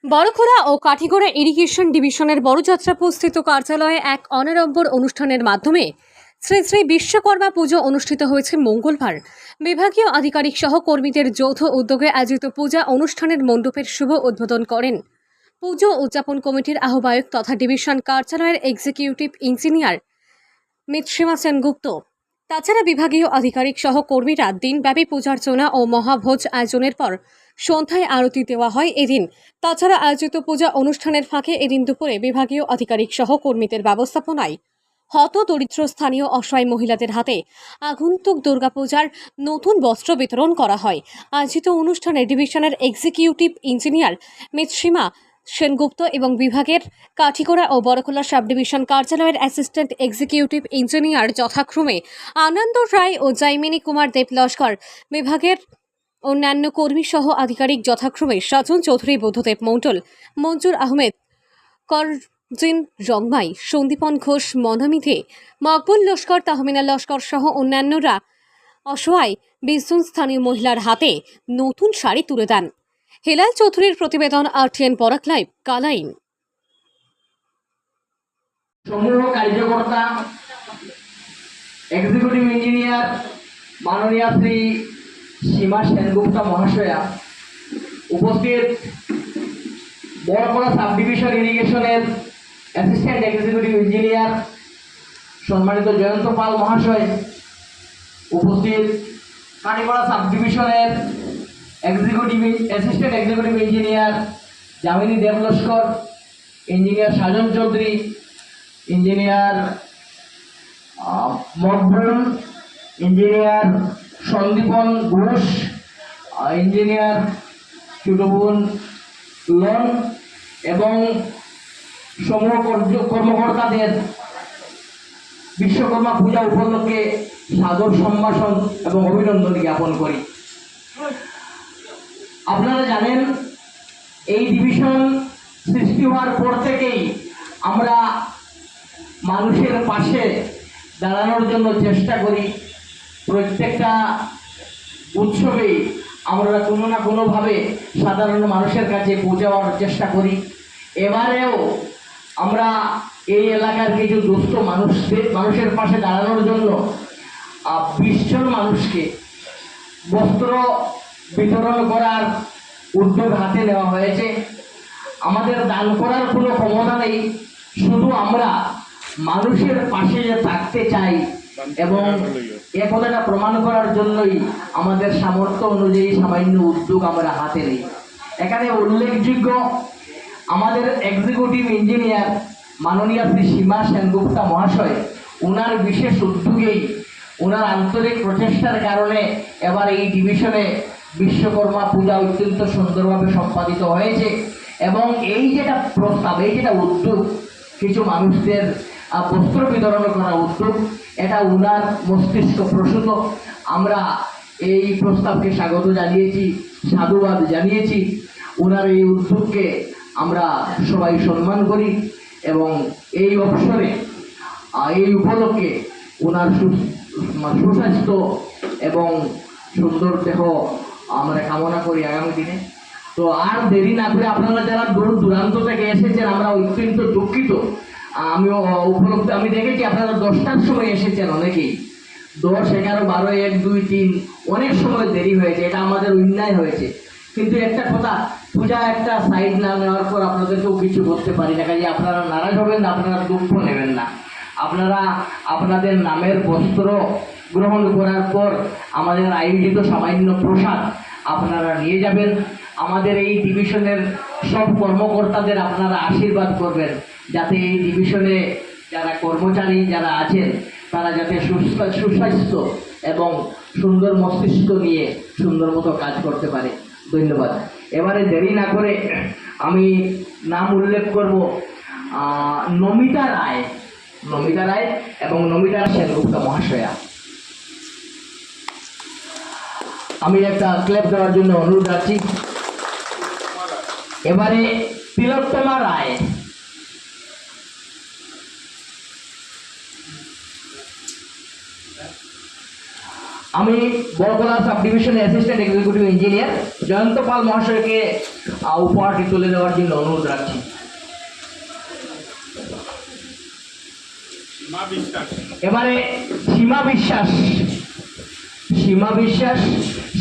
বড়খোলা ও Kathigora irrigation ডিভিশনের বড়যাত্রাপুরস্থিত কার্যালয়ে এক অনাড়ম্বর অনুষ্ঠানের মাধ্যমে শ্রী শ্রী বিশ্বকর্মা পুজো অনুষ্ঠিত হয়েছে মঙ্গলবার। বিভাগীয় আধিকারিক সহ কর্মীদের যৌথ উদ্যোগে আয়োজিত পূজা অনুষ্ঠানের মণ্ডপের শুভ উদ্বোধন করেন পুজো উদযাপন কমিটির আহ্বায়ক তথা ডিভিশন কার্যালয়ের এক্সিকিউটিভ ইঞ্জিনিয়ার মৃৎসীমা সেনগুপ্ত। তাছাড়া বিভাগীয় আধিকারিক সহ কর্মীরা দিনব্যাপী পূজার্চনা ও মহাভোজ আয়োজনের পর সন্ধ্যায় আরতি দেওয়া হয় এদিন। তাছাড়া আয়োজিত পূজা অনুষ্ঠানের ফাঁকে এদিন দুপুরে বিভাগীয় আধিকারিক সহ কর্মীদের ব্যবস্থাপনায় হত দরিদ্র স্থানীয় অসহায় মহিলাদের হাতে আগন্তুক দুর্গাপূজার নতুন বস্ত্র বিতরণ করা হয়। আয়োজিত অনুষ্ঠানে ডিভিশনের এক্সিকিউটিভ ইঞ্জিনিয়ার মৃৎসীমা সেনগুপ্ত এবং বিভাগের কাঠিগড়া ও বড়খোলা সাব ডিভিশন কার্যালয়ের অ্যাসিস্ট্যান্ট এক্সিকিউটিভ ইঞ্জিনিয়ার যথাক্রমে আনন্দ রায় ও জয়মিনী কুমার দেব লস্কর, বিভাগের অন্যান্য কর্মী সহ আধিকারিক যথাক্রমে সাজন চৌধুরী, বুদ্ধদেব মণ্ডল, মঞ্জুর আহমেদ, করজিন রংমাই, সন্দীপন ঘোষ, মনামিধে, মকবুল লস্কর, তাহমিনা লস্কর সহ অন্যান্যরা অসহায় 20 জন স্থানীয় মহিলার হাতে নতুন শাড়ি তুলে দেন। হেলাল চৌধুরীর প্রতিবেদন, RTN বরাক লাইভ, কালাইন। সমূহ কার্যকর্তা, এক্সিকিউটিভ ইঞ্জিনিয়ার মাননীয় শ্রী সীমা সেনগুপ্তা মহাশয়া, উপস্থিত বড়খোলা সাব ডিভিশন ইরিগেশনের অ্যাসিস্ট্যান্ট এক্সিকিউটিভ ইঞ্জিনিয়ার সম্মানিত জয়ন্ত পাল মহাশয়, উপস্থিত কাঠিগড়া সাব ডিভিশনের assistant executive engineer Jamini Deb Laskar, engineer Sajan Chowdhury, engineer Maqbool, engineer Sandipan Ghosh, engineer চুটবুন লন এবং সমূহ কর্মকর্তাদের বিশ্বকর্মা পূজা উপলক্ষে সাদর সম্ভাষণ এবং অভিনন্দন জ্ঞাপন করি। আপনারা জানেন, এই ডিভিশন সৃষ্টি হওয়ার পর থেকেই আমরা মানুষের পাশে দাঁড়ানোর জন্য চেষ্টা করি। প্রত্যেকটা উৎসবেই আমরা কোনো না কোনোভাবে সাধারণ মানুষের কাছে পৌঁছাবার চেষ্টা করি। এবারেও আমরা এই এলাকার কিছু দুস্থ মানুষের পাশে দাঁড়ানোর জন্য 20 জন মানুষকে বস্ত্র বিতরণ করার উদ্যোগ হাতে নেওয়া হয়েছে। আমাদের দান করার কোনো ক্ষমতা নেই, শুধু আমরা মানুষের পাশে যে থাকতে চাই এবং এ কথাটা প্রমাণ করার জন্যই আমাদের সামর্থ্য অনুযায়ী সামান্য উদ্যোগ আমরা হাতে নিই। এখানে উল্লেখযোগ্য আমাদের এক্সিকিউটিভ ইঞ্জিনিয়ার মাননীয় শ্রী সীমা সেনগুপ্তা মহাশয়, ওনার বিশেষ উদ্যোগেই, ওনার আন্তরিক প্রচেষ্টার কারণে এবার এই ডিভিশনে বিশ্বকর্মা পূজা অত্যন্ত সুন্দরভাবে সম্পাদিত হয়েছে। এবং এই যেটা প্রস্তাব, এই যেটা উদ্যোগ, কিছু মানুষদের বস্ত্র বিতরণ করা উদ্যোগ, এটা ওনার মস্তিষ্ক প্রসূত। আমরা এই প্রস্তাবকে স্বাগত জানিয়েছি, সাধুবাদ জানিয়েছি। ওনার এই উদ্যোগকে আমরা সবাই সম্মান করি এবং এই অবসরে, এই উপলক্ষে ওনার সুস্বাস্থ্য এবং সুন্দর দেহ আমরা কামনা করি আগামী দিনে। তো আর দেরি না করে আপনারা যারা দূর দূরান্ত থেকে এসেছেন, আমরা অত্যন্ত দুঃখিত। আমি দেখেছি আপনারা 10টার সময় এসেছেন, অনেকেই 10, 11, 12, 1, 2, 3 অনেক সময় দেরি হয়েছে, এটা আমাদের অন্যায় হয়েছে। কিন্তু একটা কথা, পূজা একটা সাইড না নেওয়ার পর আপনাদেরকেও কিছু করতে পারি না, কাজে আপনারা নারাজ হবেন না, আপনারা দুঃখ নেবেন না। আপনারা আপনাদের নামের বস্ত্র গ্রহণ করার পর আমাদের আয়োজিত সামান্য প্রসাদ আপনারা নিয়ে যাবেন। আমাদের এই ডিভিশনের সব কর্মকর্তাদের আপনারা আশীর্বাদ করবেন, যাতে এই ডিভিশনে যারা কর্মচারী যারা আছেন তারা যাতে সুস্বাস্থ্য এবং সুন্দর মস্তিষ্ক নিয়ে সুন্দর মতো কাজ করতে পারে। ধন্যবাদ। এবারে দেরি না করে আমি নাম উল্লেখ করব নমিতা রায় এবং নমিতা সেনগুপ্তা মহাশয়া। আমি একটা ক্লেপ দেওয়ার জন্য অনুরোধ রাখছি। এবারে তিলোত্তমা রায়, আমি বড়কলা সাব ডিভিশনের অ্যাসিস্ট্যান্ট এক্সিকিউটিভ ইঞ্জিনিয়ার জয়ন্ত পাল মহাশয়কে উপহারটি তুলে দেওয়ার জন্য অনুরোধ রাখছি। এবারে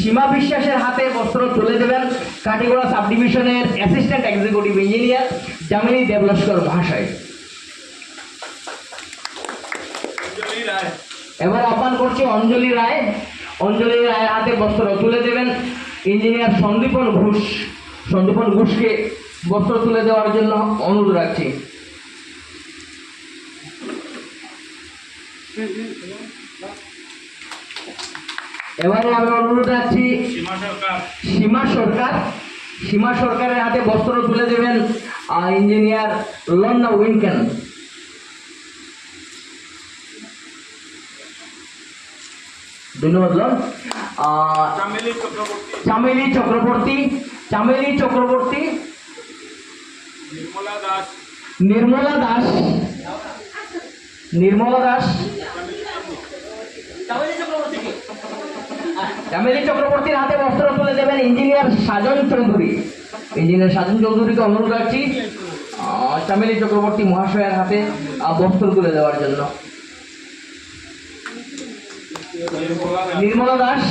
সীমা বিশ্বাসের হাতে বস্ত্র তুলে দেবেন কাটিগড়া সাব ডিভিশনের অ্যাসিস্ট্যান্ট এক্সিকিউটিভ ইঞ্জিনিয়ার জামিনী দেবলস্কর মহাশয়। এবার আহ্বান করছি অঞ্জলি রায়ের হাতে বস্ত্র তুলে দেবেন ইঞ্জিনিয়ার সন্দীপন ঘোষকে বস্ত্র তুলে দেওয়ার জন্য অনুরোধ রাখছি। এবারে আমি অনুরোধ রাখছি সীমা সরকারের হাতে বস্ত্র তুলে দেবেন ইঞ্জিনিয়ার লন্ডা উইনকেন। ধন্যবাদ। চামেলি চক্রবর্তী, নির্মলা দাস, চামেলি চক্রবর্তীর হাতে বস্ত্র তুলে দেবেন ইঞ্জিনিয়ার সাজন চৌধুরীকে অনুরোধ রাখছি চামেলি চক্রবর্তী মহাশয়ের হাতে বস্ত্র তুলে দেওয়ার জন্য। নির্মলা দাস।